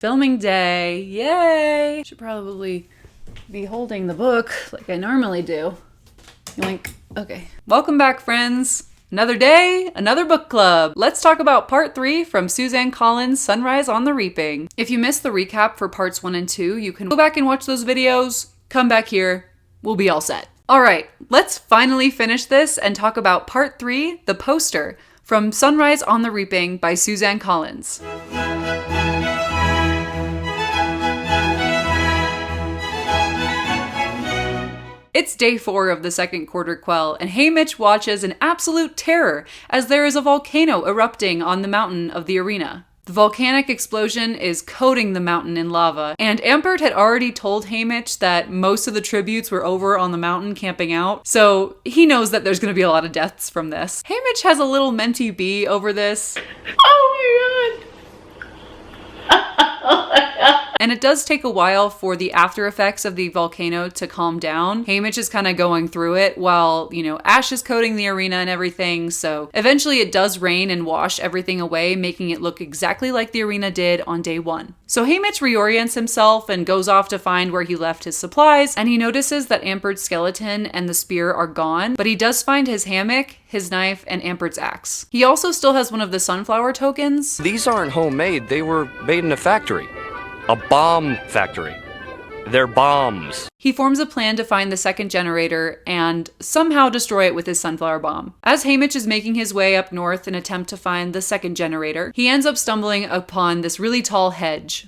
Filming day, yay! Should probably be holding the book like I normally do. Yoink. Okay. Welcome back, friends. Another day, another book club. Let's talk about part 3 from Suzanne Collins' Sunrise on the Reaping. If you missed the recap for parts 1 and 2, you can go back and watch those videos, come back here, we'll be all set. Alright, let's finally finish this and talk about part 3, The Poster, from Sunrise on the Reaping by Suzanne Collins. It's day 4 of the Second Quarter Quell, and Haymitch watches in absolute terror as there is a volcano erupting on the mountain of the arena. The volcanic explosion is coating the mountain in lava, and Ampert had already told Haymitch that most of the tributes were over on the mountain camping out, so he knows that there's going to be a lot of deaths from this. Haymitch has a little mentee bee over this. Oh my god! Oh my god! And it does take a while for the after effects of the volcano to calm down. Haymitch is kind of going through it while, ash is coating the arena and everything, so eventually it does rain and wash everything away, making it look exactly like the arena did on day 1. So Haymitch reorients himself and goes off to find where he left his supplies, and he notices that Ampert's skeleton and the spear are gone, but he does find his hammock, his knife, and Ampert's axe. He also still has one of the sunflower tokens. These aren't homemade, they were made in a factory. A bomb factory. They're bombs. He forms a plan to find the second generator and somehow destroy it with his sunflower bomb. As Haymitch is making his way up north in an attempt to find the second generator, he ends up stumbling upon this really tall hedge.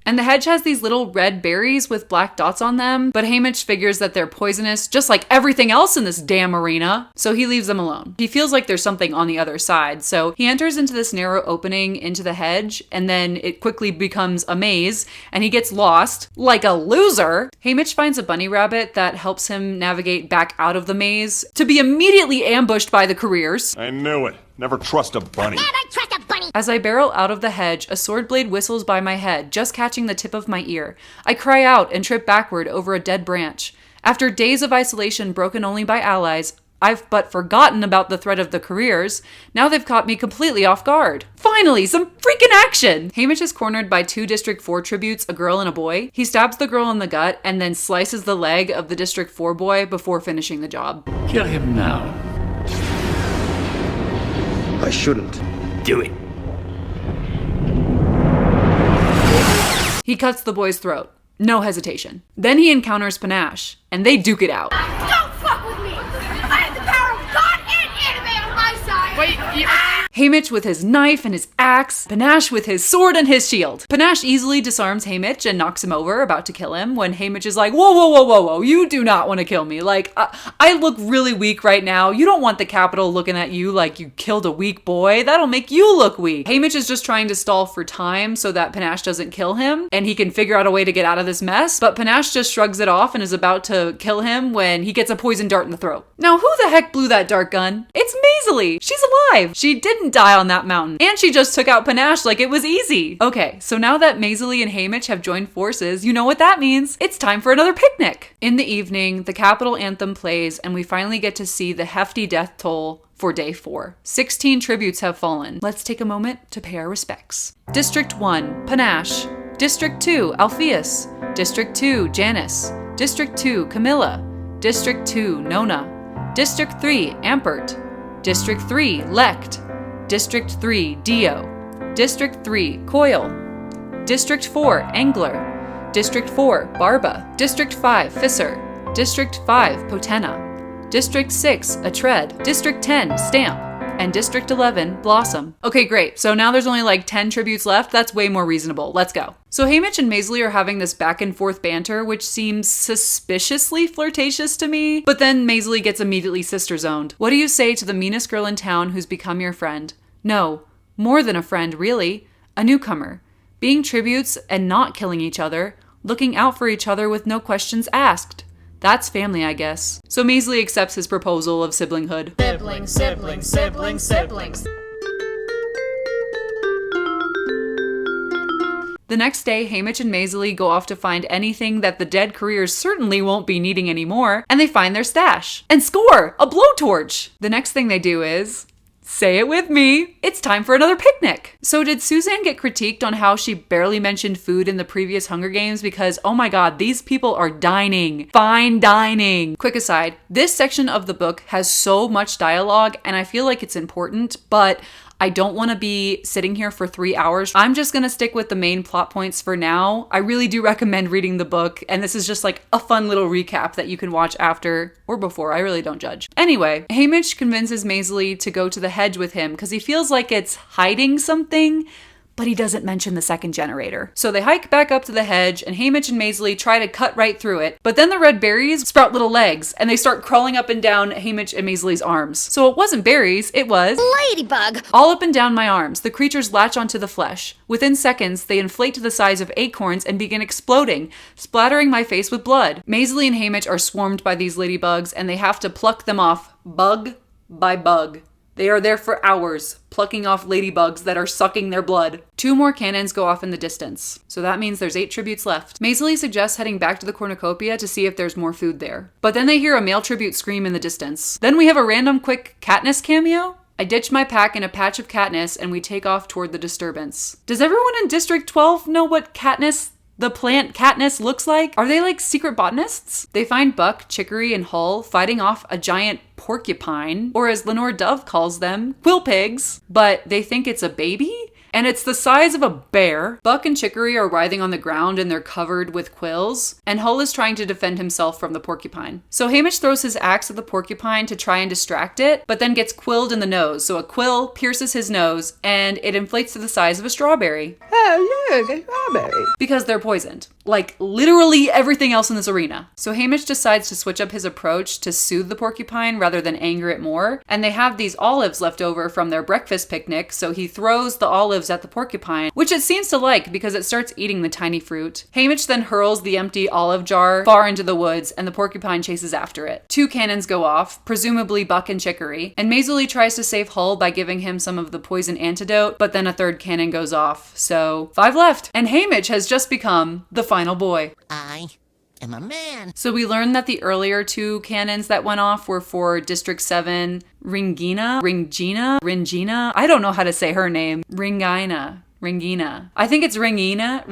And the hedge has these little red berries with black dots on them, but Haymitch figures that they're poisonous, just like everything else in this damn arena, so he leaves them alone. He feels like there's something on the other side, so he enters into this narrow opening into the hedge, and then it quickly becomes a maze, and he gets lost, like a loser. Haymitch finds a bunny rabbit that helps him navigate back out of the maze, to be immediately ambushed by the careers. I knew it. Never trust a bunny. Never trust a bunny! As I barrel out of the hedge, a sword blade whistles by my head, just catching the tip of my ear. I cry out and trip backward over a dead branch. After days of isolation broken only by allies, I've but forgotten about the threat of the careers. Now they've caught me completely off guard. Finally, some freaking action! Haymitch is cornered by 2 District 4 tributes, a girl and a boy. He stabs the girl in the gut and then slices the leg of the District 4 boy before finishing the job. Kill him now. I shouldn't. Do it. He cuts the boy's throat. No hesitation. Then he encounters Panache, and they duke it out. Don't fuck with me! I have the power of God and anime on my side! Wait, Haymitch with his knife and his axe, Panache with his sword and his shield. Panache easily disarms Haymitch and knocks him over, about to kill him, when Haymitch is like, whoa, you do not want to kill me. Like, I look really weak right now. You don't want the Capitol looking at you like you killed a weak boy. That'll make you look weak. Haymitch is just trying to stall for time so that Panache doesn't kill him, and he can figure out a way to get out of this mess, but Panache just shrugs it off and is about to kill him when he gets a poison dart in the throat. Now, who the heck blew that dart gun? It's Maisley. She's alive. She didn't die on that mountain. And she just took out Panache like it was easy. Okay, so now that Maisley and Haymitch have joined forces, you know what that means. It's time for another picnic. In the evening, the Capitol anthem plays, and we finally get to see the hefty death toll for day 4. 16 tributes have fallen. Let's take a moment to pay our respects. District 1, Panache. District 2, Alpheus. District 2, Janice. District 2, Camilla. District 2, Nona. District 3, Ampert. District 3, Lect. District 3, Dio. District 3, Coil. District 4, Angler. District 4, Barba. District 5, Fisser. District 5, Potenna. District 6, Atred. District 10, Stamp. And District 11, Blossom. Okay, great. So now there's only like 10 tributes left. That's way more reasonable. Let's go. So Haymitch and Maisley are having this back and forth banter, which seems suspiciously flirtatious to me. But then Maisley gets immediately sister-zoned. What do you say to the meanest girl in town who's become your friend? No, more than a friend, really. A newcomer. Being tributes and not killing each other. Looking out for each other with no questions asked. That's family, I guess. So Maisley accepts his proposal of siblinghood. Siblings, siblings, siblings, siblings. The next day, Haymitch and Maisley go off to find anything that the dead careers certainly won't be needing anymore, and they find their stash. And score! A blowtorch! The next thing they do is Say it with me. It's time for another picnic. So did Suzanne get critiqued on how she barely mentioned food in the previous Hunger Games? Because, oh my God, these people are dining. Fine dining. Quick aside, this section of the book has so much dialogue and I feel like it's important, but I don't want to be sitting here for 3 hours. I'm just going to stick with the main plot points for now. I really do recommend reading the book, and this is just like a fun little recap that you can watch after or before. I really don't judge. Anyway, Haymitch convinces Maisley to go to the hedge with him because he feels like it's hiding something, but he doesn't mention the second generator. So they hike back up to the hedge, and Haymitch and Maisley try to cut right through it, but then the red berries sprout little legs, and they start crawling up and down Haymitch and Maisley's arms. So it wasn't berries, it was Ladybug. all up and down my arms. The creatures latch onto the flesh. Within seconds, they inflate to the size of acorns and begin exploding, splattering my face with blood. Maisley and Haymitch are swarmed by these ladybugs, and they have to pluck them off bug by bug. They are there for hours, plucking off ladybugs that are sucking their blood. 2 more cannons go off in the distance. So that means there's 8 tributes left. Maisley suggests heading back to the cornucopia to see if there's more food there. But then they hear a male tribute scream in the distance. Then we have a random quick Katniss cameo. I ditch my pack in a patch of Katniss and we take off toward the disturbance. Does everyone in District 12 know what Katniss, the plant Katniss, looks like? Are they like secret botanists? They find Buck, Chicory, and Hull fighting off a giant porcupine, or as Lenore Dove calls them, quill pigs, but they think it's a baby? And it's the size of a bear. Buck and Chicory are writhing on the ground and they're covered with quills, and Hull is trying to defend himself from the porcupine. So Haymitch throws his axe at the porcupine to try and distract it, but then gets quilled in the nose. So a quill pierces his nose and it inflates to the size of a strawberry. Oh, look, a strawberry. Because they're poisoned. Like literally everything else in this arena. So Haymitch decides to switch up his approach to soothe the porcupine rather than anger it more. And they have these olives left over from their breakfast picnic, so he throws the olives at the porcupine, which it seems to like because it starts eating the tiny fruit. Haymitch then hurls the empty olive jar far into the woods, and the porcupine chases after it. 2 cannons go off, presumably Buck and Chicory, and Maisley tries to save Hull by giving him some of the poison antidote, but then a 3rd cannon goes off. So 5 left, and Haymitch has just become the final boy. I am a man. So we learned that the earlier 2 cannons that went off were for District 7, Ringina. I don't know how to say her name. Ringina. I think it's Ringina.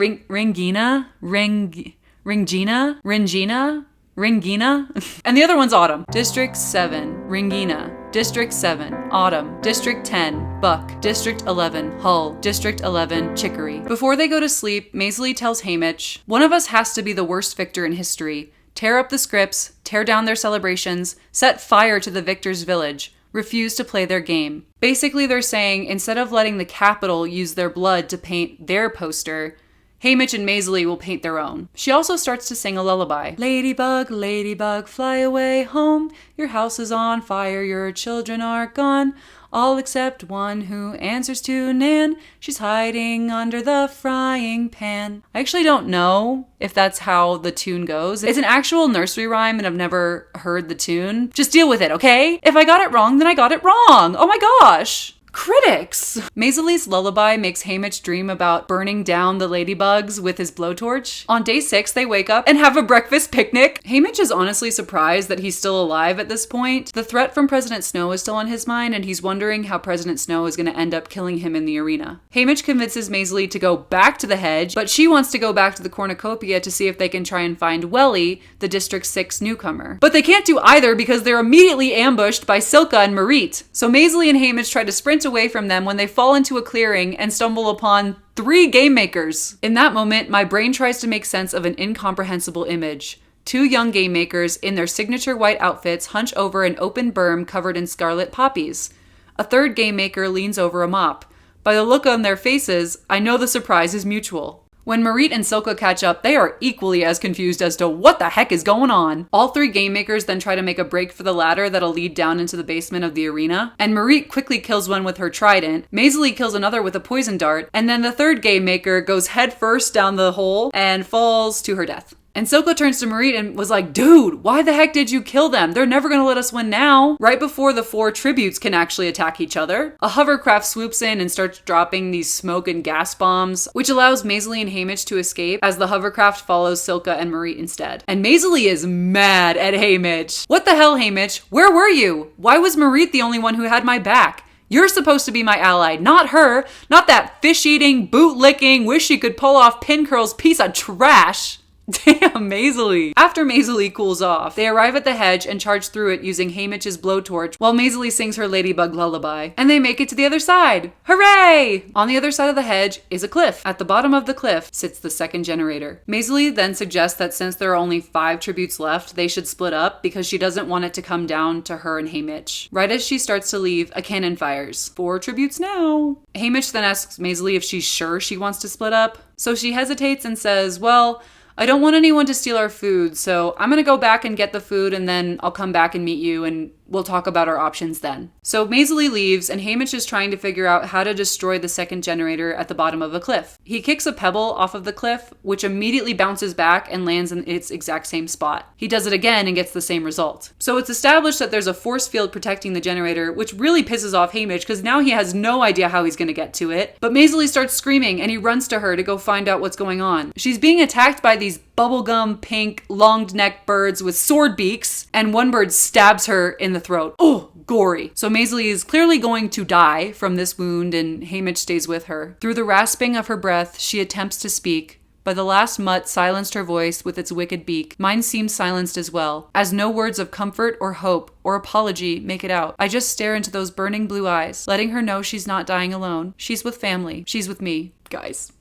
Ringina. And the other one's Autumn. District 7, Ringina. District 7, Autumn. District 10, Buck. District 11, Hull. District 11, Chicory. Before they go to sleep, Maisley tells Haymitch, one of us has to be the worst victor in history. Tear up the scripts, tear down their celebrations, set fire to the victor's village, refuse to play their game. Basically, they're saying instead of letting the Capitol use their blood to paint their poster, Haymitch and Maisley will paint their own. She also starts to sing a lullaby. Ladybug, ladybug, fly away home. Your house is on fire, your children are gone. All except one who answers to Nan. She's hiding under the frying pan. I actually don't know if that's how the tune goes. It's an actual nursery rhyme and I've never heard the tune. Just deal with it, okay? If I got it wrong, then I got it wrong. Oh my gosh. Critics! Maisley's lullaby makes Haymitch dream about burning down the ladybugs with his blowtorch. On day 6, they wake up and have a breakfast picnic. Haymitch is honestly surprised that he's still alive at this point. The threat from President Snow is still on his mind, and he's wondering how President Snow is going to end up killing him in the arena. Haymitch convinces Maisley to go back to the hedge, but she wants to go back to the cornucopia to see if they can try and find Welly, the District 6 newcomer. But they can't do either because they're immediately ambushed by Silka and Marit. So Maisley and Haymitch try to sprint away from them when they fall into a clearing and stumble upon 3 game makers. In that moment, my brain tries to make sense of an incomprehensible image. 2 young game makers in their signature white outfits hunch over an open berm covered in scarlet poppies. A 3rd game maker leans over a mop. By the look on their faces, I know the surprise is mutual. When Marit and Silka catch up, they are equally as confused as to what the heck is going on. All 3 game makers then try to make a break for the ladder that'll lead down into the basement of the arena, and Marit quickly kills one with her trident, Maisley kills another with a poison dart, and then the 3rd game maker goes head first down the hole and falls to her death. And Silka turns to Marit and was like, dude, why the heck did you kill them? They're never gonna let us win now. Right before the 4 tributes can actually attack each other, a hovercraft swoops in and starts dropping these smoke and gas bombs, which allows Maisley and Haymitch to escape as the hovercraft follows Silka and Marit instead. And Maisley is mad at Haymitch. What the hell, Haymitch? Where were you? Why was Marit the only one who had my back? You're supposed to be my ally, not her, not that fish-eating, boot-licking, wish she could pull off pin curls piece of trash. Damn, Maisley. After Maisley cools off, they arrive at the hedge and charge through it using Haymitch's blowtorch while Maisley sings her ladybug lullaby. And they make it to the other side. Hooray! On the other side of the hedge is a cliff. At the bottom of the cliff sits the second generator. Maisley then suggests that since there are only 5 tributes left, they should split up because she doesn't want it to come down to her and Haymitch. Right as she starts to leave, a cannon fires. 4 tributes now. Haymitch then asks Maisley if she's sure she wants to split up. So she hesitates and says, well, I don't want anyone to steal our food, so I'm gonna go back and get the food and then I'll come back and meet you and we'll talk about our options then. So Maisley leaves and Haymitch is trying to figure out how to destroy the second generator at the bottom of a cliff. He kicks a pebble off of the cliff, which immediately bounces back and lands in its exact same spot. He does it again and gets the same result. So it's established that there's a force field protecting the generator, which really pisses off Haymitch because now he has no idea how he's gonna get to it. But Maisley starts screaming and he runs to her to go find out what's going on. She's being attacked by these bubblegum pink long-necked birds with sword beaks, and one bird stabs her in the throat. Oh, gory. So Maisley is clearly going to die from this wound and Haymitch stays with her. Through the rasping of her breath, she attempts to speak, but the last mutt silenced her voice with its wicked beak. Mine seemed silenced as well, as no words of comfort or hope or apology make it out. I just stare into those burning blue eyes, letting her know she's not dying alone. She's with family. She's with me. Guys,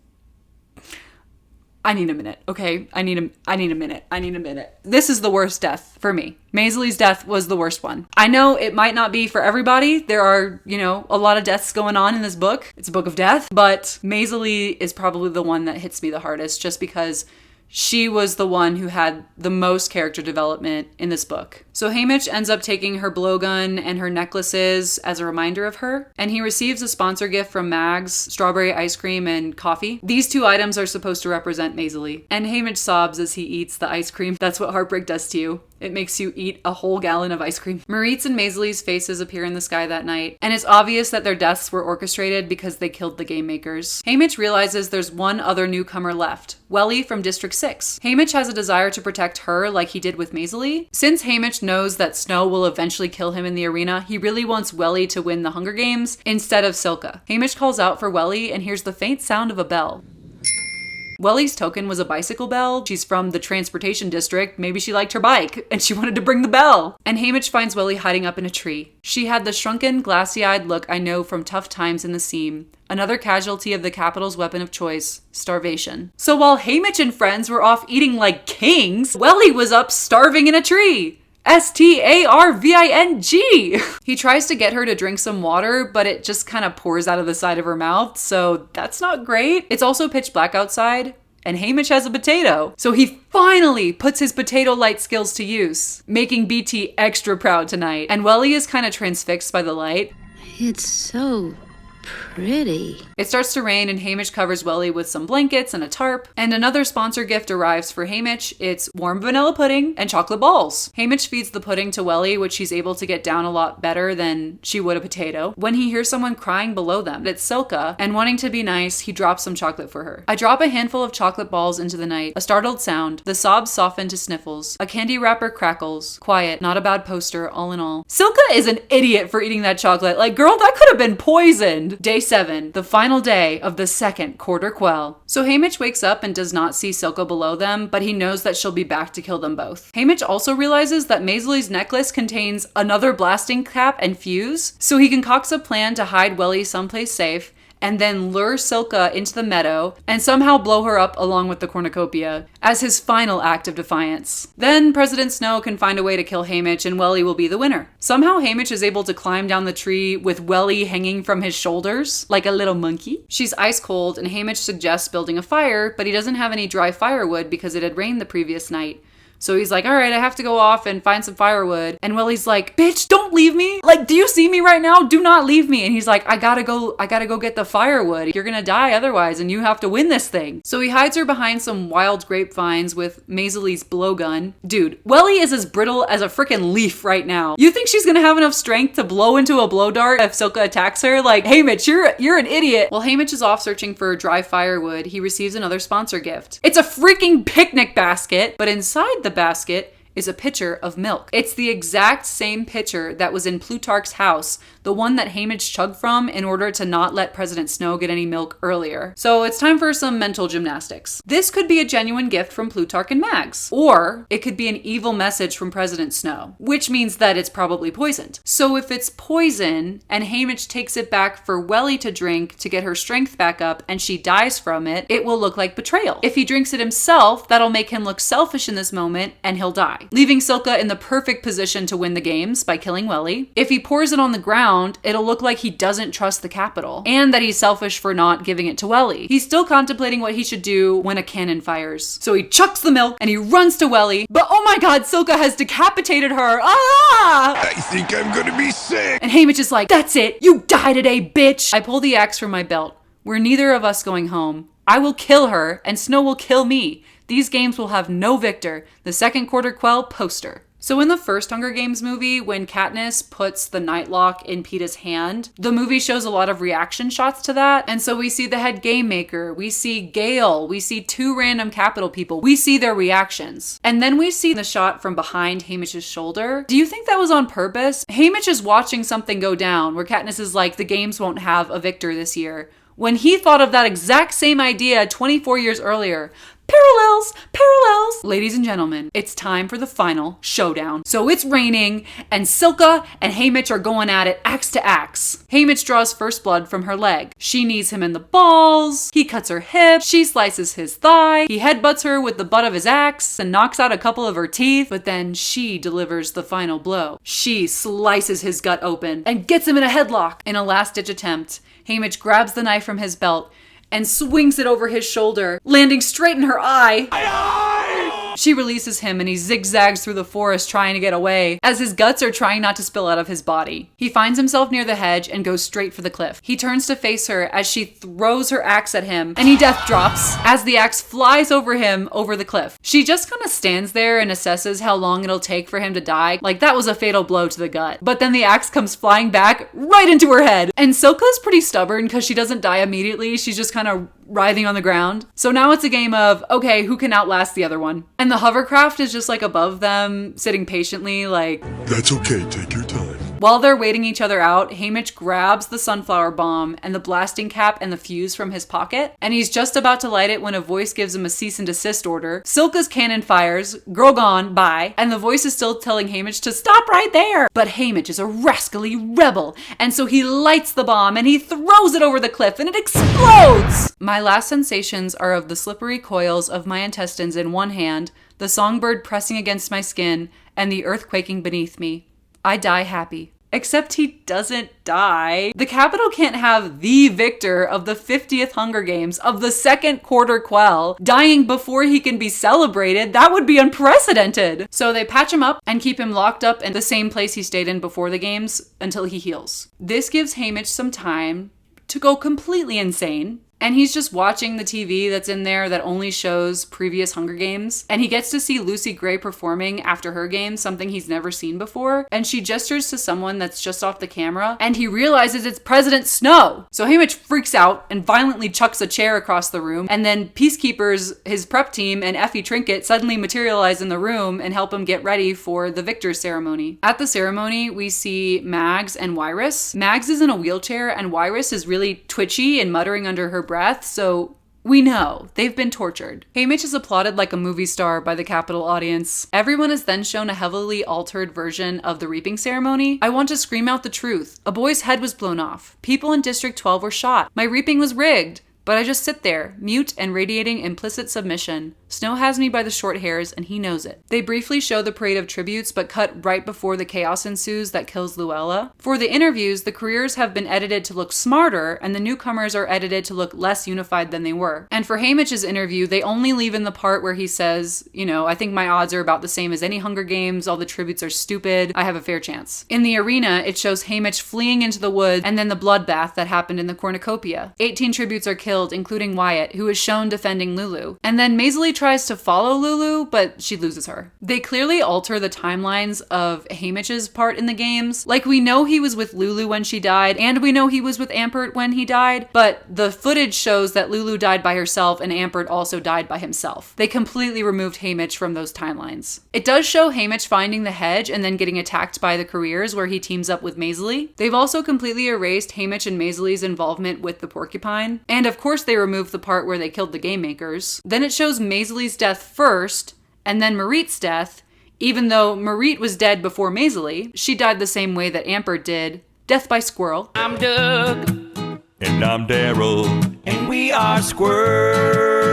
I need a minute, okay? I need a minute. This is the worst death for me. Maisley's death was the worst one. I know it might not be for everybody. There are, a lot of deaths going on in this book. It's a book of death, but Maisley is probably the one that hits me the hardest just because she was the one who had the most character development in this book. So Haymitch ends up taking her blowgun and her necklaces as a reminder of her, and he receives a sponsor gift from Mags, strawberry ice cream and coffee. These 2 items are supposed to represent Maisley, and Haymitch sobs as he eats the ice cream. That's what heartbreak does to you. It makes you eat a whole gallon of ice cream. Marit's and Maisley's faces appear in the sky that night, and it's obvious that their deaths were orchestrated because they killed the game makers. Haymitch realizes there's one other newcomer left, Welly from District 6. Haymitch has a desire to protect her like he did with Maisley. Since Haymitch knows that Snow will eventually kill him in the arena, he really wants Welly to win the Hunger Games instead of Silka. Haymitch calls out for Welly and hears the faint sound of a bell. Welly's token was a bicycle bell. She's from the transportation district. Maybe she liked her bike and she wanted to bring the bell. And Haymitch finds Welly hiding up in a tree. She had the shrunken, glassy-eyed look I know from Tough Times in the Seam. Another casualty of the capital's weapon of choice, starvation. So while Haymitch and friends were off eating like kings, Welly was up starving in a tree. Starving. He tries to get her to drink some water, but it just kind of pours out of the side of her mouth, so that's not great. It's also pitch black outside, and Haymitch has a potato. So he finally puts his potato light skills to use, making BT extra proud tonight. And Welly is kind of transfixed by the light. It's so pretty. It starts to rain and Haymitch covers Welly with some blankets and a tarp. And another sponsor gift arrives for Haymitch. It's warm vanilla pudding and chocolate balls. Haymitch feeds the pudding to Welly, which she's able to get down a lot better than she would a potato. When he hears someone crying below them, it's Silka, and wanting to be nice, he drops some chocolate for her. I drop a handful of chocolate balls into the night. A startled sound. The sobs soften to sniffles. A candy wrapper crackles. Quiet, not a bad poster, all in all. Silka is an idiot for eating that chocolate. Like, girl, that could have been poisoned. Day 7, the final day of the Second Quarter Quell. So Haymitch wakes up and does not see Silka below them, but he knows that she'll be back to kill them both. Haymitch also realizes that Maisley's necklace contains another blasting cap and fuse, so he concocts a plan to hide Welly someplace safe and then lure Silka into the meadow and somehow blow her up along with the cornucopia as his final act of defiance. Then President Snow can find a way to kill Haymitch and Welly will be the winner. Somehow Haymitch is able to climb down the tree with Welly hanging from his shoulders like a little monkey. She's ice cold and Haymitch suggests building a fire, but he doesn't have any dry firewood because it had rained the previous night. So he's like, all right, I have to go off and find some firewood. And Welly's like, bitch, don't leave me. Like, do you see me right now? Do not leave me. And he's like, I gotta go get the firewood. You're gonna die otherwise, and you have to win this thing. So he hides her behind some wild grapevines with Maisley's blowgun. Dude, Welly is as brittle as a freaking leaf right now. You think she's gonna have enough strength to blow into a blow dart if Silka attacks her? Like, Haymitch, you're an idiot. While Haymitch is off searching for dry firewood, he receives another sponsor gift. It's a freaking picnic basket, but inside the basket is a pitcher of milk. It's the exact same pitcher that was in Plutarch's house the one that Haymitch chugged from in order to not let President Snow get any milk earlier. So it's time for some mental gymnastics. This could be a genuine gift from Plutarch and Mags, or it could be an evil message from President Snow, which means that it's probably poisoned. So if it's poison and Haymitch takes it back for Welly to drink to get her strength back up and she dies from it, it will look like betrayal. If he drinks it himself, that'll make him look selfish in this moment and he'll die, leaving Silka in the perfect position to win the games by killing Welly. If he pours it on the ground, it'll look like he doesn't trust the Capitol and that he's selfish for not giving it to Welly. He's still contemplating what he should do when a cannon fires. So he chucks the milk and he runs to Welly, but oh my god, Silka has decapitated her. Ah! I think I'm gonna be sick. And Haymitch is like, that's it, you die today, bitch. I pull the axe from my belt. We're neither of us going home. I will kill her and Snow will kill me. These games will have no victor. The Second Quarter Quell poster. So in the first Hunger Games movie, when Katniss puts the nightlock in Peeta's hand, the movie shows a lot of reaction shots to that. And so we see the head game maker, we see Gale, we see 2 random Capitol people, we see their reactions. And then we see the shot from behind Haymitch's shoulder. Do you think that was on purpose? Haymitch is watching something go down where Katniss is like, the games won't have a victor this year, when he thought of that exact same idea 24 years earlier. Parallels! Parallels! Ladies and gentlemen, it's time for the final showdown. So it's raining, and Silka and Haymitch are going at it axe to axe. Haymitch draws first blood from her leg. She knees him in the balls, he cuts her hip, she slices his thigh, he headbutts her with the butt of his axe and knocks out a couple of her teeth, but then she delivers the final blow. She slices his gut open and gets him in a headlock. In a last-ditch attempt, Haymitch grabs the knife from his belt and swings it over his shoulder, landing straight in her eye. She releases him and he zigzags through the forest trying to get away as his guts are trying not to spill out of his body. He finds himself near the hedge and goes straight for the cliff. He turns to face her as she throws her axe at him and he death drops as the axe flies over him over the cliff. She just kind of stands there and assesses how long it'll take for him to die. Like that was a fatal blow to the gut. But then the axe comes flying back right into her head. And Silka's pretty stubborn because she doesn't die immediately. She's just kind of writhing on the ground. So now it's a game of, okay, who can outlast the other one? And the hovercraft is just like above them, sitting patiently like, That's okay, take your time. While they're waiting each other out, Haymitch grabs the sunflower bomb and the blasting cap and the fuse from his pocket, and he's just about to light it when a voice gives him a cease and desist order. Silka's cannon fires, girl gone, bye, and the voice is still telling Haymitch to stop right there. But Haymitch is a rascally rebel, and so he lights the bomb and he throws it over the cliff and it explodes! My last sensations are of the slippery coils of my intestines in one hand, the songbird pressing against my skin, and the earth quaking beneath me. I die happy. Except he doesn't die. The Capitol can't have the victor of the 50th Hunger Games of the Second Quarter Quell dying before he can be celebrated. That would be unprecedented. So they patch him up and keep him locked up in the same place he stayed in before the games until he heals. This gives Haymitch some time to go completely insane. And he's just watching the TV that's in there that only shows previous Hunger Games. And he gets to see Lucy Gray performing after her game, something he's never seen before. And she gestures to someone that's just off the camera. And he realizes it's President Snow. So Haymitch freaks out and violently chucks a chair across the room. And then Peacekeepers, his prep team, and Effie Trinket suddenly materialize in the room and help him get ready for the victor's ceremony. At the ceremony, we see Mags and Wyrus. Mags is in a wheelchair and Wyrus is really twitchy and muttering under her breath, so we know they've been tortured. Haymitch is applauded like a movie star by the Capitol audience. Everyone is then shown a heavily altered version of the reaping ceremony. I want to scream out the truth. A boy's head was blown off. People in District 12 were shot. My reaping was rigged. But I just sit there, mute and radiating implicit submission. Snow has me by the short hairs, and he knows it. They briefly show the parade of tributes, but cut right before the chaos ensues that kills Luella. For the interviews, the careers have been edited to look smarter, and the newcomers are edited to look less unified than they were. And for Haymitch's interview, they only leave in the part where he says, I think my odds are about the same as any Hunger Games, all the tributes are stupid, I have a fair chance. In the arena, it shows Haymitch fleeing into the woods, and then the bloodbath that happened in the cornucopia. 18 tributes are killed, killed, including Wyatt, who is shown defending Lulu. And then Maisley tries to follow Lulu, but she loses her. They clearly alter the timelines of Haymitch's part in the games. Like, we know he was with Lulu when she died, and we know he was with Ampert when he died, but the footage shows that Lulu died by herself and Ampert also died by himself. They completely removed Haymitch from those timelines. It does show Haymitch finding the hedge and then getting attacked by the Careers, where he teams up with Maisley. They've also completely erased Haymitch and Maisley's involvement with the porcupine. And of course they removed the part where they killed the game makers. Then it shows Maisley's death first, and then Marit's death. Even though Marit was dead before Maisley, she died the same way that Ampert did. Death by squirrel. I'm Doug, And I'm Daryl. and we are squirrels.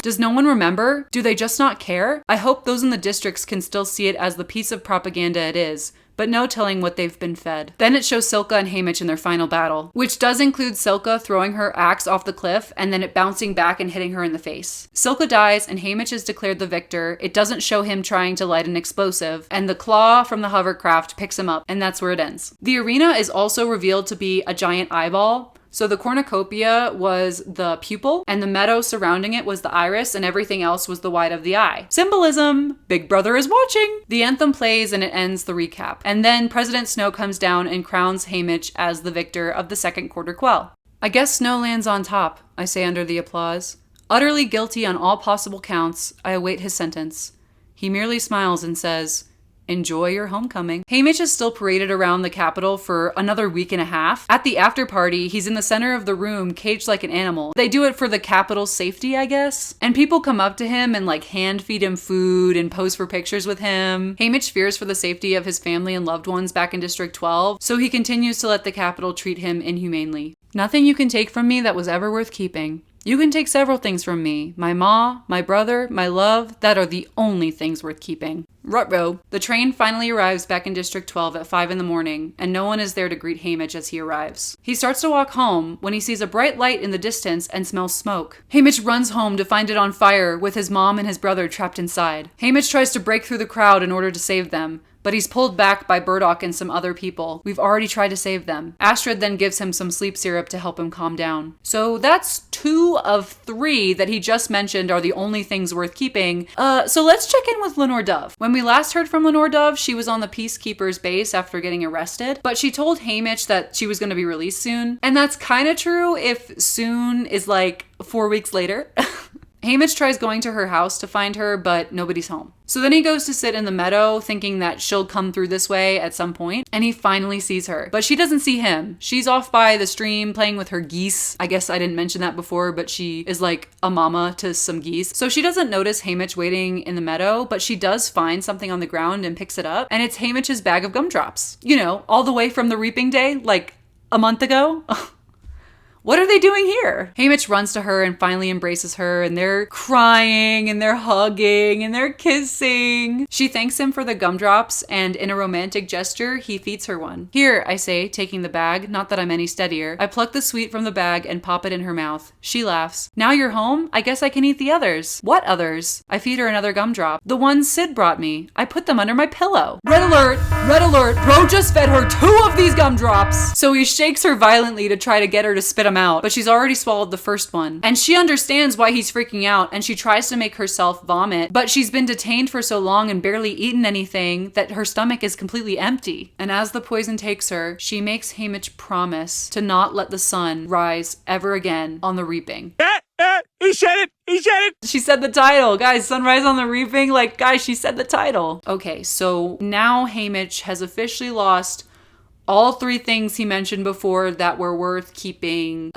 Does no one remember? Do they just not care? I hope those in the districts can still see it as the piece of propaganda it is, but no telling what they've been fed. Then it shows Silka and Haymitch in their final battle, which does include Silka throwing her axe off the cliff and then it bouncing back and hitting her in the face. Silka dies and Haymitch is declared the victor. It doesn't show him trying to light an explosive, and the claw from the hovercraft picks him up, and that's where it ends. The arena is also revealed to be a giant eyeball. So the cornucopia was the pupil, and the meadow surrounding it was the iris, and everything else was the white of the eye. Symbolism! Big Brother is watching! The anthem plays and it ends the recap. And then President Snow comes down and crowns Haymitch as the victor of the Second Quarter Quell. I guess Snow lands on top, I say under the applause. Utterly guilty on all possible counts, I await his sentence. He merely smiles and says, "Enjoy your homecoming." Haymitch is still paraded around the Capitol for another week and a half. At the after party, he's in the center of the room, caged like an animal. They do it for the Capitol's safety, I guess. And people come up to him and like hand feed him food and pose for pictures with him. Haymitch fears for the safety of his family and loved ones back in District 12, so he continues to let the Capitol treat him inhumanely. Nothing you can take from me that was ever worth keeping. You can take several things from me. My ma, my brother, my love, that are the only things worth keeping. Ruh-roh. The train finally arrives back in District 12 at 5 in the morning, and no one is there to greet Haymitch as he arrives. He starts to walk home when he sees a bright light in the distance and smells smoke. Haymitch runs home to find it on fire with his mom and his brother trapped inside. Haymitch tries to break through the crowd in order to save them, but he's pulled back by Burdock and some other people. We've already tried to save them. Astrid then gives him some sleep syrup to help him calm down. So that's 2 of 3 that he just mentioned are the only things worth keeping. So let's check in with Lenore Dove. When we last heard from Lenore Dove, she was on the Peacekeepers base after getting arrested, but she told Haymitch that she was going to be released soon. And that's kind of true if soon is like 4 weeks later. Haymitch tries going to her house to find her, but nobody's home. So then he goes to sit in the meadow, thinking that she'll come through this way at some point, and he finally sees her. But she doesn't see him. She's off by the stream playing with her geese. I guess I didn't mention that before, but she is like a mama to some geese. So she doesn't notice Haymitch waiting in the meadow, but she does find something on the ground and picks it up, and it's Haymitch's bag of gumdrops. You know, all the way from the reaping day, like a month ago. What are they doing here? Haymitch runs to her and finally embraces her, and they're crying and they're hugging and they're kissing. She thanks him for the gumdrops, and in a romantic gesture, he feeds her one. "Here," I say, taking the bag, not that I'm any steadier. I pluck the sweet from the bag and pop it in her mouth. She laughs. "Now you're home? I guess I can eat the others." "What others?" I feed her another gumdrop. "The ones Sid brought me. I put them under my pillow." Red alert! Red alert! Bro just fed her 2 of these gumdrops! So he shakes her violently to try to get her to spit them out, but she's already swallowed the first one. And she understands why he's freaking out, and she tries to make herself vomit, but she's been detained for so long and barely eaten anything that her stomach is completely empty. And as the poison takes her, she makes Haymitch promise to not let the sun rise ever again on the reaping. He said it! He said it! She said the title. Guys, Sunrise on the Reaping. Like, guys, she said the title. Okay, so now Haymitch has officially lost all 3 things he mentioned before that were worth keeping.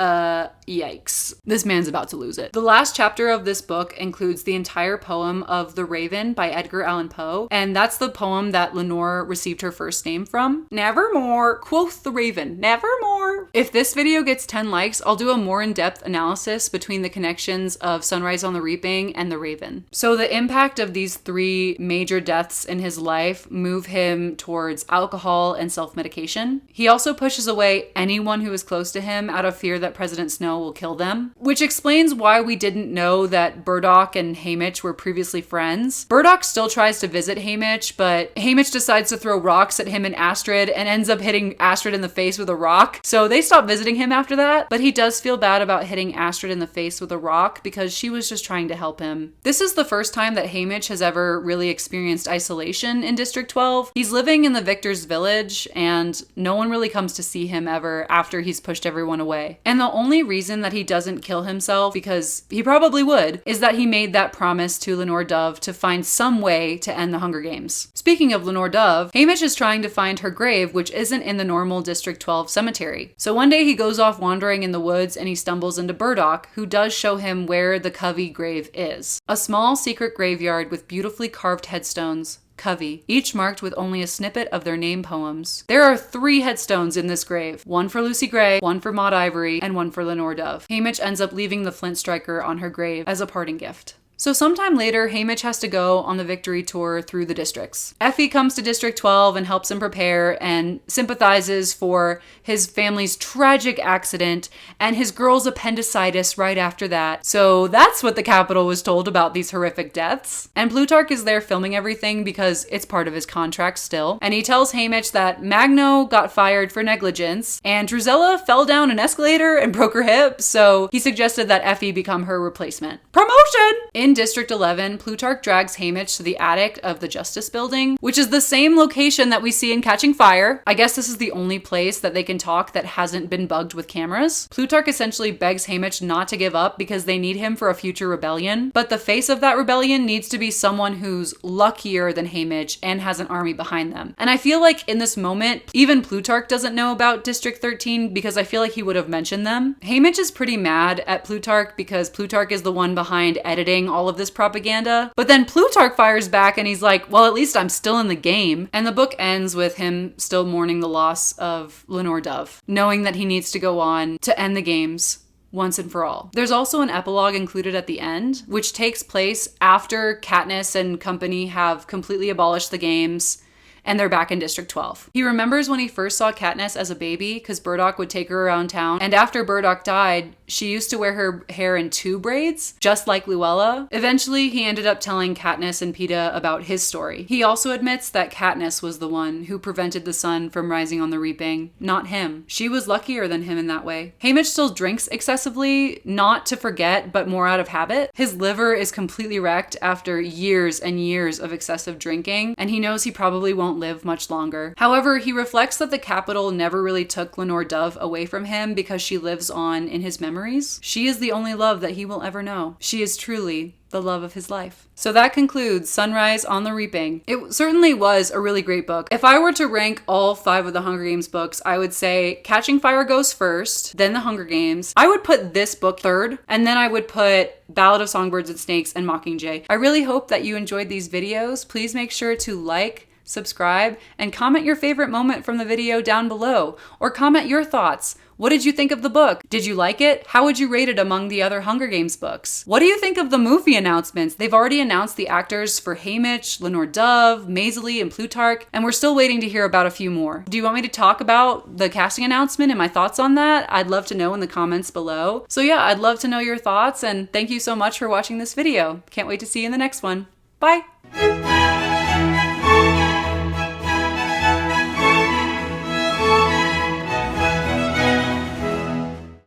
Yikes. This man's about to lose it. The last chapter of this book includes the entire poem of The Raven by Edgar Allan Poe, and that's the poem that Lenore received her first name from. "Nevermore, quoth the Raven, nevermore." If this video gets 10 likes, I'll do a more in-depth analysis between the connections of Sunrise on the Reaping and The Raven. So the impact of these 3 major deaths in his life move him towards alcohol and self-medication. isolation. He also pushes away anyone who is close to him out of fear that President Snow will kill them, which explains why we didn't know that Burdock and Haymitch were previously friends. Burdock still tries to visit Haymitch, but Haymitch decides to throw rocks at him and Astrid and ends up hitting Astrid in the face with a rock. So they stop visiting him after that, but he does feel bad about hitting Astrid in the face with a rock because she was just trying to help him. This is the first time that Haymitch has ever really experienced isolation in District 12. He's living in the Victor's village and no one really comes to see him ever after he's pushed everyone away. And the only reason that he doesn't kill himself, because he probably would, is that he made that promise to Lenore Dove to find some way to end the Hunger Games. Speaking of Lenore Dove, Haymitch is trying to find her grave, which isn't in the normal District 12 cemetery. So one day he goes off wandering in the woods and he stumbles into Burdock, who does show him where the Covey grave is. A small secret graveyard with beautifully carved headstones, Covey, each marked with only a snippet of their name poems. There are 3 headstones in this grave, one for Lucy Gray, one for Maud Ivory, and one for Lenore Dove. Haymitch ends up leaving the flint striker on her grave as a parting gift. So sometime later, Haymitch has to go on the victory tour through the districts. Effie comes to District 12 and helps him prepare and sympathizes for his family's tragic accident and his girl's appendicitis right after that. So that's what the Capitol was told about these horrific deaths. And Plutarch is there filming everything because it's part of his contract still. And he tells Haymitch that Magno got fired for negligence and Drusilla fell down an escalator and broke her hip, so he suggested that Effie become her replacement. Promotion! In District 11, Plutarch drags Haymitch to the attic of the Justice Building, which is the same location that we see in Catching Fire. I guess this is the only place that they can talk that hasn't been bugged with cameras. Plutarch essentially begs Haymitch not to give up because they need him for a future rebellion, but the face of that rebellion needs to be someone who's luckier than Haymitch and has an army behind them. And I feel like in this moment, even Plutarch doesn't know about District 13 because I feel like he would have mentioned them. Haymitch is pretty mad at Plutarch because Plutarch is the one behind editing all of this propaganda. But then Plutarch fires back and he's like, well, at least I'm still in the game. And the book ends with him still mourning the loss of Lenore Dove, knowing that he needs to go on to end the games once and for all. There's also an epilogue included at the end, which takes place after Katniss and company have completely abolished the games and they're back in District 12. He remembers when he first saw Katniss as a baby because Burdock would take her around town, and after Burdock died, she used to wear her hair in 2 braids, just like Luella. Eventually, he ended up telling Katniss and Peeta about his story. He also admits that Katniss was the one who prevented the sun from rising on the reaping, not him. She was luckier than him in that way. Haymitch still drinks excessively, not to forget, but more out of habit. His liver is completely wrecked after years and years of excessive drinking, and he knows he probably won't live much longer. However, he reflects that the Capitol never really took Lenore Dove away from him because she lives on in his memories. She is the only love that he will ever know. She is truly the love of his life. So that concludes Sunrise on the Reaping. It certainly was a really great book. If I were to rank all 5 of the Hunger Games books, I would say Catching Fire goes first, then the Hunger Games. I would put this book third, and then I would put Ballad of Songbirds and Snakes and Mockingjay. I really hope that you enjoyed these videos. Please make sure to like, subscribe, and comment your favorite moment from the video down below, or comment your thoughts. What did you think of the book? Did you like it? How would you rate it among the other Hunger Games books? What do you think of the movie announcements? They've already announced the actors for Haymitch, Lenore Dove, Maisley, and Plutarch, and we're still waiting to hear about a few more. Do you want me to talk about the casting announcement and my thoughts on that? I'd love to know in the comments below. So yeah, I'd love to know your thoughts, and thank you so much for watching this video. Can't wait to see you in the next one. Bye!